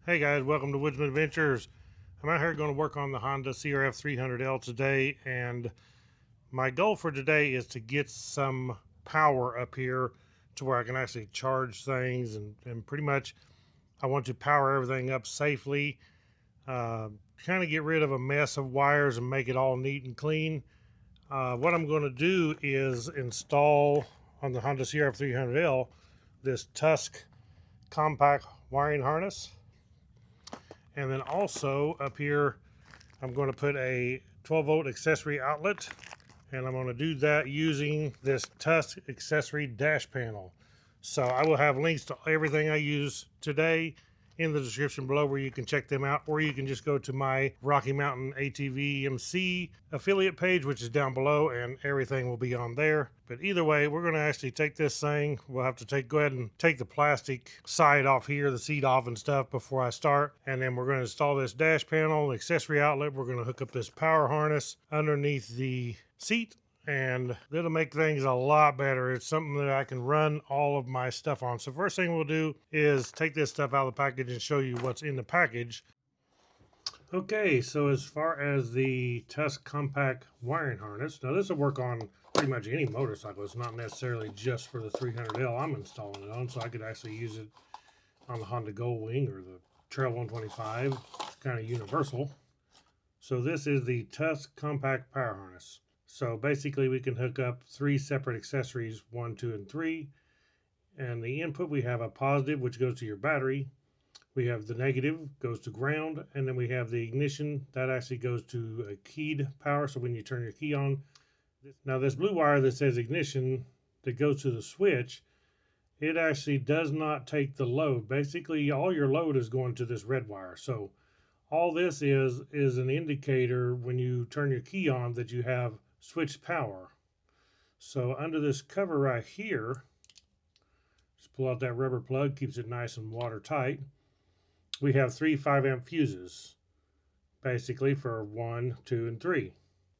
Hey guys, welcome to Woodzman Adventures. I'm out here going to work on the Honda CRF300L today, and my goal for today is to get some power up here to where I can actually charge things, and pretty much I want to power everything up safely, kind of get rid of a mess of wires and make it all neat and clean. What I'm going to do is install on the Honda CRF300L this Tusk compact wiring harness. And then also up here, I'm going to put a 12-volt accessory outlet, and I'm going to do that using this Tusk Accessory dash panel. So I will have links to everything I use today in the description below where you can check them out, or you can just go to my Rocky Mountain ATV MC affiliate page, which is down below, and everything will be on there. But either way, we're going to actually take this thing. We'll have to go ahead and take the plastic side off here, the seat off and stuff before I start. And then we're going to install this dash panel, accessory outlet. We're going to hook up this power harness underneath the seat, and it'll make things a lot better. It's something that I can run all of my stuff on. So first thing we'll do is take this stuff out of the package and show you what's in the package. Okay, so as far as the Tusk compact wiring harness, now this will work on pretty much any motorcycle. It's not necessarily just for the 300L I'm installing it on, so I could actually use it on the Honda Goldwing or the Trail 125. It's kind of universal. So this is the Tusk compact power harness. So basically we can hook up 3 separate accessories, 1, 2, and 3. And the input, we have a positive, which goes to your battery. We have the negative, goes to ground. And then we have the ignition, that actually goes to a keyed power. So when you turn your key on. Now this blue wire that says ignition, that goes to the switch, it actually does not take the load. Basically all your load is going to this red wire. So all this is an indicator when you turn your key on that you have switched power. So under this cover right here, just pull out that rubber plug, keeps it nice and watertight. We have 3 5-amp fuses, basically for 1, 2, and 3.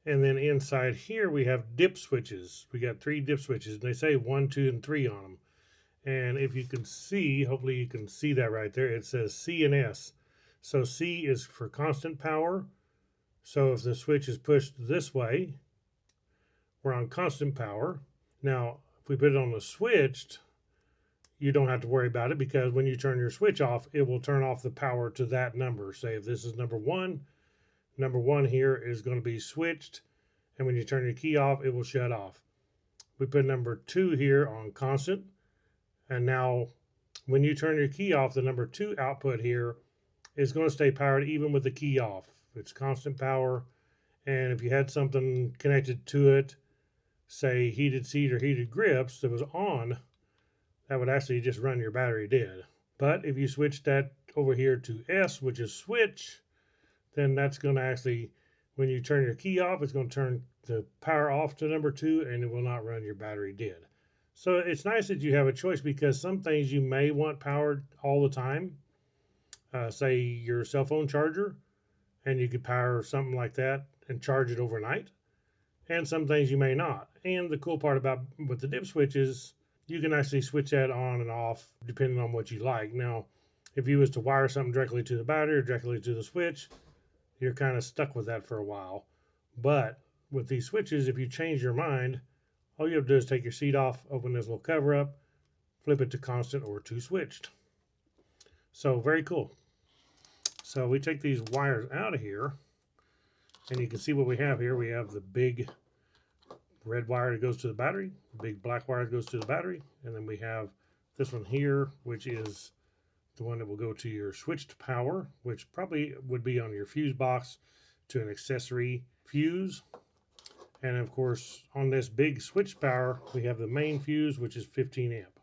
And then inside here we have dip switches. We got 3 dip switches, and they say 1, 2, and 3 on them. And if you can see, hopefully you can see that right there, it says C and S. So C is for constant power. So if the switch is pushed this way, we're on constant power. Now, if we put it on the switched, you don't have to worry about it, because when you turn your switch off, it will turn off the power to that number. Say if this is number 1 here is going to be switched, and when you turn your key off, it will shut off. We put number 2 here on constant, and now when you turn your key off, the number 2 output here is going to stay powered even with the key off. It's constant power, and if you had something connected to it, say heated seat or heated grips, that was on, that would actually just run your battery dead. But if you switch that over here to S, which is switch, then that's going to actually, when you turn your key off, it's going to turn the power off to number 2, and it will not run your battery dead. So it's nice that you have a choice, because some things you may want powered all the time. Say your cell phone charger, and you could power something like that and charge it overnight. And some things you may not. And the cool part about with the dip switches, you can actually switch that on and off depending on what you like. Now, if you was to wire something directly to the battery or directly to the switch, you're kind of stuck with that for a while. But with these switches, if you change your mind, all you have to do is take your seat off, open this little cover up, flip it to constant or to switched. So very cool. So we take these wires out of here, and you can see what we have here. We have the big red wire that goes to the battery, the big black wire that goes to the battery, and then we have this one here, which is the one that will go to your switched power, which probably would be on your fuse box to an accessory fuse. And of course, on this big switched power, we have the main fuse, which is 15 amp.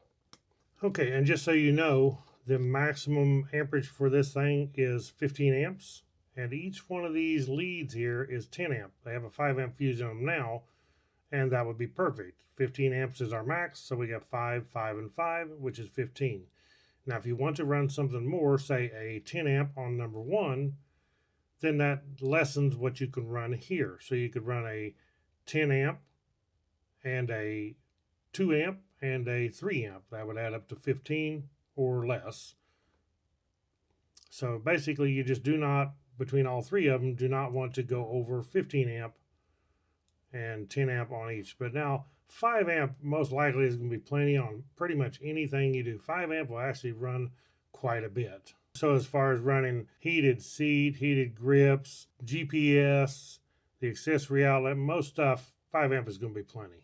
Okay, and just so you know, the maximum amperage for this thing is 15 amps. And each one of these leads here is 10 amp. They have a 5 amp fuse in them now, and that would be perfect. 15 amps is our max, so we got 5, 5, and 5, which is 15. Now, if you want to run something more, say a 10 amp on number 1, then that lessens what you can run here. So you could run a 10 amp and a 2 amp and a 3 amp. That would add up to 15 or less. So basically you just do not, between all three of them, do not want to go over 15 amp and 10 amp on each. But now 5 amp most likely is going to be plenty on pretty much anything you do. 5 amp will actually run quite a bit. So as far as running heated seat, heated grips, GPS, the accessory outlet, most stuff, 5 amp is going to be plenty.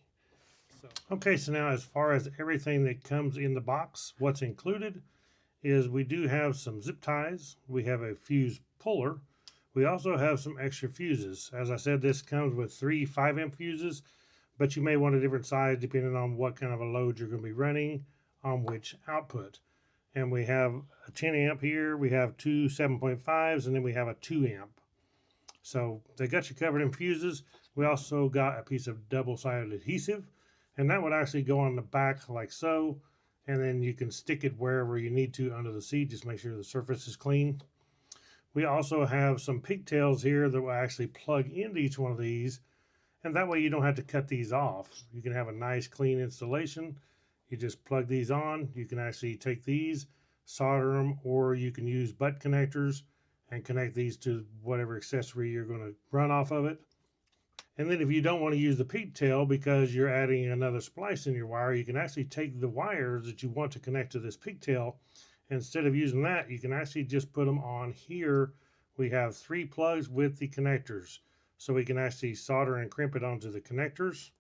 Okay, so now as far as everything that comes in the box, what's included is we do have some zip ties. We have a fuse puller. We also have some extra fuses. As I said, this comes with 3 5 amp fuses, but you may want a different size depending on what kind of a load you're going to be running on which output. And we have a 10 amp here, we have 2 7.5s, and then we have a 2 amp. So they got you covered in fuses. We also got a piece of double-sided adhesive, and that would actually go on the back like so, and then you can stick it wherever you need to under the seat. Just make sure the surface is clean. We also have some pigtails here that will actually plug into each one of these, and that way you don't have to cut these off. You can have a nice clean installation. You just plug these on. You can actually take these, solder them, or you can use butt connectors and connect these to whatever accessory you're going to run off of it. And then if you don't want to use the pigtail because you're adding another splice in your wire, you can actually take the wires that you want to connect to this pigtail. Instead of using that, you can actually just put them on here. We have 3 plugs with the connectors. So we can actually solder and crimp it onto the connectors,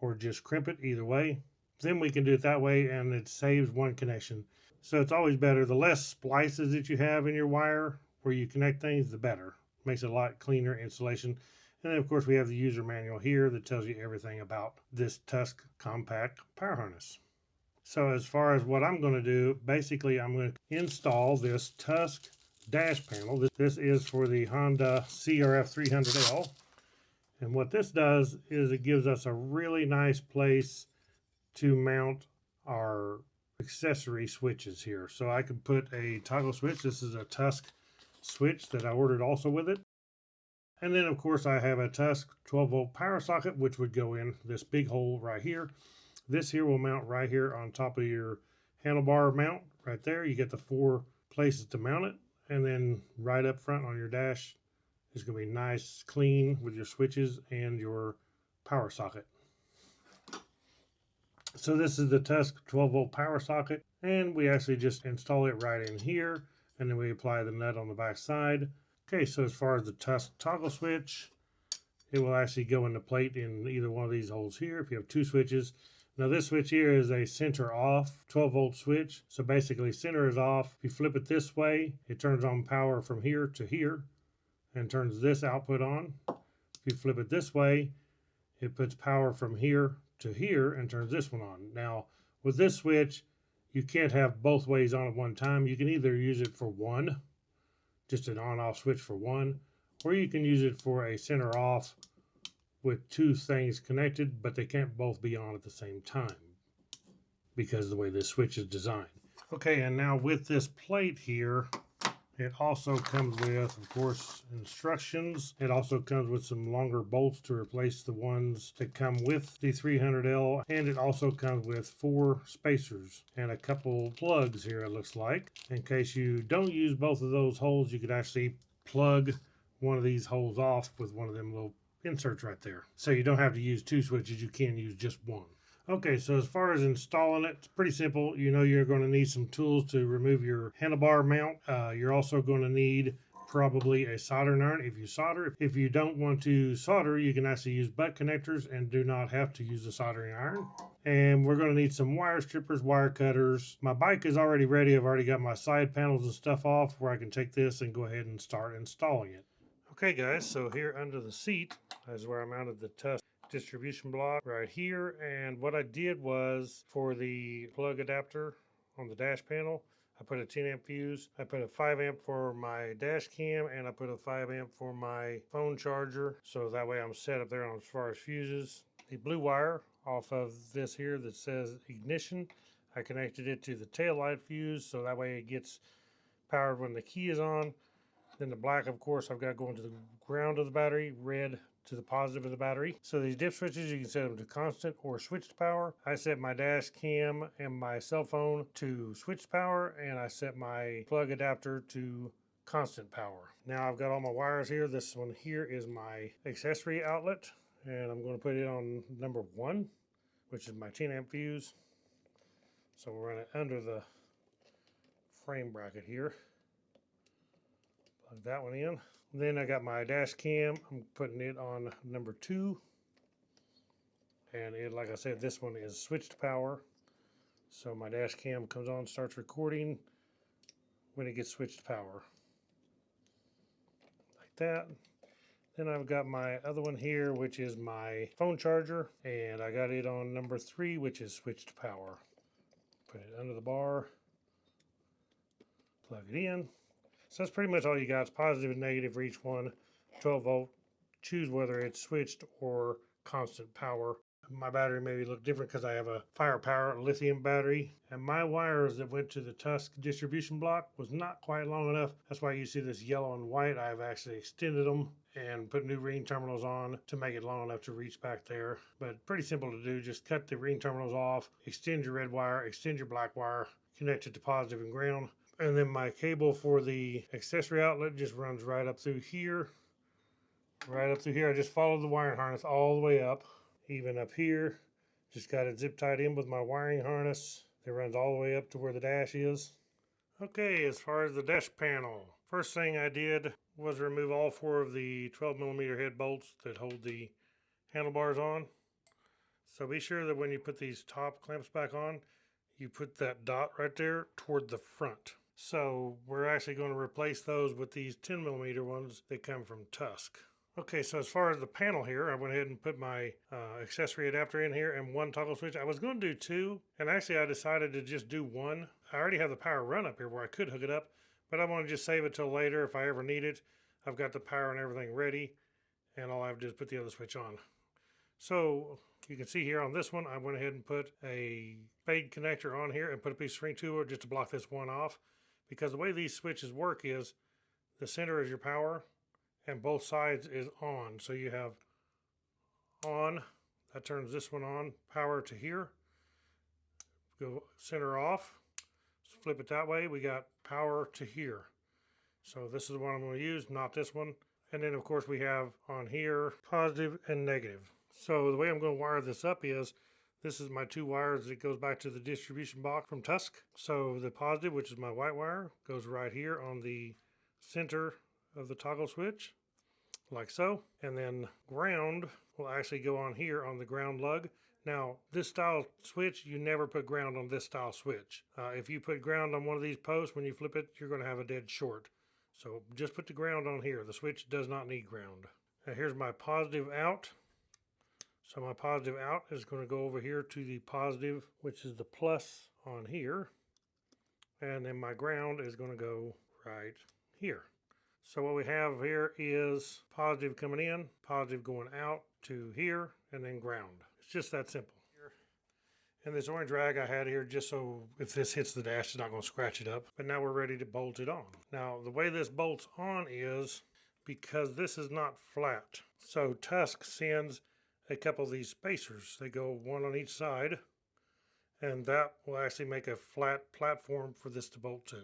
or just crimp it, either way. Then we can do it that way, and it saves one connection. So it's always better. The less splices that you have in your wire where you connect things, the better. Makes it a lot cleaner installation. And then of course we have the user manual here that tells you everything about this Tusk compact power harness. So as far as what I'm going to do, basically I'm going to install this Tusk dash panel. This is for the Honda CRF300L. And what this does is it gives us a really nice place to mount our accessory switches here. So I could put a toggle switch. This is a Tusk switch that I ordered also with it. And then of course I have a Tusk 12-volt power socket, which would go in this big hole right here. This here will mount right here on top of your handlebar mount right there. You get the 4 places to mount it. And then right up front on your dash is going to be nice, clean with your switches and your power socket. So this is the Tusk 12-volt power socket, and we actually just install it right in here, and then we apply the nut on the back side. Okay, so as far as the Tusk toggle switch, it will actually go in the plate in either one of these holes here if you have 2 switches. Now this switch here is a center off 12-volt switch. So basically center is off. If you flip it this way, it turns on power from here to here and turns this output on. If you flip it this way, it puts power from here to here and turns this one on. Now with this switch, you can't have both ways on at one time. You can either use it for one, just an on-off switch for one, or you can use it for a center off with 2 things connected, but they can't both be on at the same time because of the way this switch is designed. Okay, and now with this plate here, it also comes with, of course, instructions. It also comes with some longer bolts to replace the ones that come with the 300L. And it also comes with 4 spacers and a couple plugs here, it looks like. In case you don't use both of those holes, you could actually plug one of these holes off with one of them little inserts right there. So you don't have to use 2 switches, you can use just one. Okay, so as far as installing it, it's pretty simple. You know you're going to need some tools to remove your handlebar mount. You're also going to need probably a soldering iron if you solder. If you don't want to solder, you can actually use butt connectors and do not have to use a soldering iron. And we're going to need some wire strippers, wire cutters. My bike is already ready. I've already got my side panels and stuff off where I can take this and go ahead and start installing it. Okay guys, so here under the seat is where I mounted the Tusk distribution block right here. And what I did was, for the plug adapter on the dash panel, I put a 10 amp fuse, I put a 5 amp for my dash cam, and I put a 5 amp for my phone charger, so that way I'm set up there on as far as fuses. The blue wire off of this here that says ignition, I connected it to the tail light fuse, so that way it gets powered when the key is on. Then the black, of course, I've got going to the ground of the battery, red to the positive of the battery. So these dip switches, you can set them to constant or switched power. I set my dash cam and my cell phone to switched power, and I set my plug adapter to constant power. Now I've got all my wires here. This one here is my accessory outlet, and I'm going to put it on number 1, which is my 10 amp fuse. So we'll run it under the frame bracket here. Plug that one in. Then I got my dash cam. I'm putting it on number 2. And it, like I said, this one is switched power. So my dash cam comes on, starts recording when it gets switched power. Like that. Then I've got my other one here, which is my phone charger. And I got it on number 3, which is switched power. Put it under the bar. Plug it in. So that's pretty much all you got. It's positive and negative for each one. 12 volt. Choose whether it's switched or constant power. My battery maybe look different because I have a firepower lithium battery. And my wires that went to the Tusk distribution block was not quite long enough. That's why you see this yellow and white. I've actually extended them and put new ring terminals on to make it long enough to reach back there. But pretty simple to do. Just cut the ring terminals off, extend your red wire, extend your black wire, connect it to positive and ground. And then my cable for the accessory outlet just runs right up through here. Right up through here. I just followed the wiring harness all the way up. Even up here. Just got it zip tied in with my wiring harness. It runs all the way up to where the dash is. Okay, as far as the dash panel. First thing I did was remove all 4 of the 12mm head bolts that hold the handlebars on. So be sure that when you put these top clamps back on, you put that dot right there toward the front. So we're actually going to replace those with these 10mm ones that come from Tusk. Okay, so as far as the panel here, I went ahead and put my accessory adapter in here and 1 toggle switch. I was going to do 2, and actually I decided to just do 1. I already have the power run up here where I could hook it up, but I want to just save it till later if I ever need it. I've got the power and everything ready, and all I have to do is put the other switch on. So you can see here on this one, I went ahead and put a fade connector on here and put a piece of string to it just to block this one off. Because the way these switches work is the center is your power and both sides is on. So you have on, that turns this one on, power to here. Go center off, so flip it that way, we got power to here. So this is the one I'm going to use, not this one. And then of course we have on here positive and negative. So the way I'm going to wire this up is, this is my 2 wires that goes back to the distribution box from Tusk. So the positive, which is my white wire, goes right here on the center of the toggle switch, like so. And then ground will actually go on here on the ground lug. Now, this style switch, you never put ground on this style switch. If you put ground on one of these posts, when you flip it, you're going to have a dead short. So just put the ground on here. The switch does not need ground. Now here's my positive out. So my positive out is going to go over here to the positive, which is the plus on here. And then my ground is going to go right here. So what we have here is positive coming in, positive going out to here, and then ground. It's just that simple. And this orange rag I had here just so if this hits the dash, it's not going to scratch it up. But now we're ready to bolt it on. Now the way this bolts on is because this is not flat. So Tusk sends a couple of these spacers. They go 1 on each side, and that will actually make a flat platform for this to bolt to.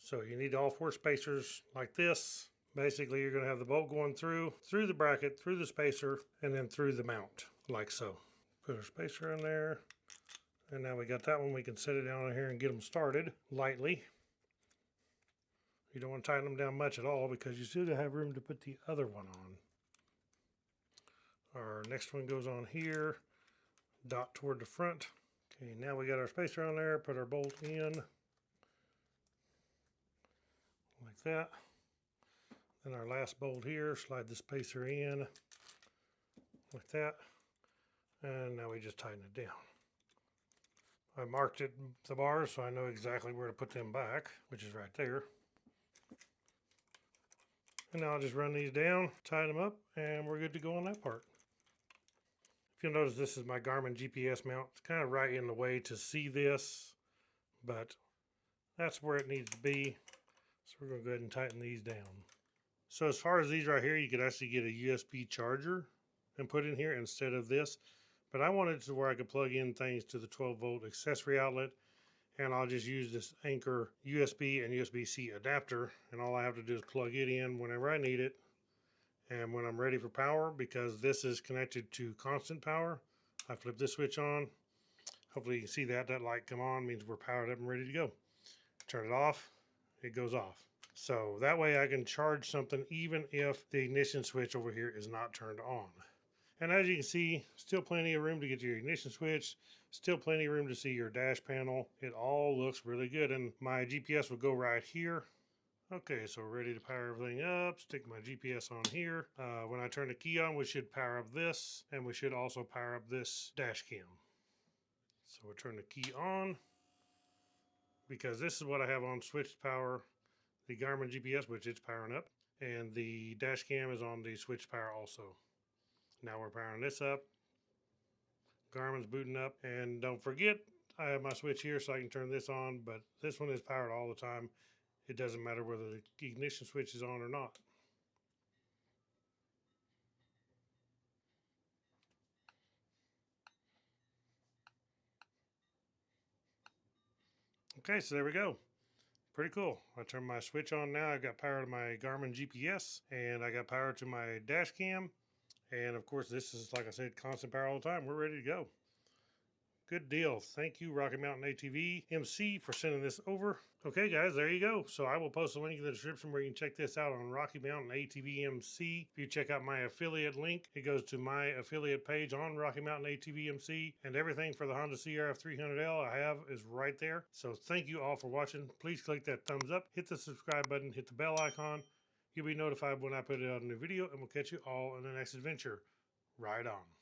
So you need all 4 spacers like this. Basically you're going to have the bolt going through the bracket, through the spacer, and then through the mount, like so. Put our spacer in there, and now we got that one. We can set it down in here and get them started lightly. You don't want to tighten them down much at all because you still have room to put the other one on. Our next one goes on here, dot toward the front. Okay, now we got our spacer on there, put our bolt in, like that. Then our last bolt here, slide the spacer in, like that. And now we just tighten it down. I marked it, the bars, so I know exactly where to put them back, which is right there. And now I'll just run these down, tighten them up, and we're good to go on that part. If you'll notice, this is my Garmin GPS mount. It's kind of right in the way to see this, but that's where it needs to be. So we're going to go ahead and tighten these down. So as far as these right here, you could actually get a USB charger and put in here instead of this. But I wanted to where I could plug in things to the 12 volt accessory outlet and I'll just use this Anchor USB and USB-C adapter, and all I have to do is plug it in whenever I need it. And when I'm ready for power, because this is connected to constant power, I flip this switch on. Hopefully you can see that. That light come on means we're powered up and ready to go. Turn it off, it goes off. So that way I can charge something even if the ignition switch over here is not turned on. And as you can see, still plenty of room to get your ignition switch, still plenty of room to see your dash panel. It all looks really good, and my GPS will go right here. Okay, so we're ready to power everything up. Stick my GPS on here. When I turn the key on, we should power up this, and we should also power up this dash cam. So we'll turn the key on, because this is what I have on switched power. The Garmin GPS, which it's powering up, and the dash cam is on the switched power also. Now we're powering this up. Garmin's booting up, and don't forget, I have my switch here so I can turn this on, but this one is powered all the time. It doesn't matter whether the ignition switch is on or not. Okay, so there we go. Pretty cool. I turn my switch on now. I've got power to my Garmin GPS, and I got power to my dash cam. And of course, this is, like I said, constant power all the time. We're ready to go. Good deal. Thank you, Rocky Mountain ATV MC, for sending this over. Okay, guys, there you go. So I will post a link in the description where you can check this out on Rocky Mountain ATV MC. If you check out my affiliate link, it goes to my affiliate page on Rocky Mountain ATV MC, and everything for the Honda CRF300L I have is right there. So thank you all for watching. Please click that thumbs up, hit the subscribe button, hit the bell icon. You'll be notified when I put out a new video, and we'll catch you all in the next adventure. Ride on.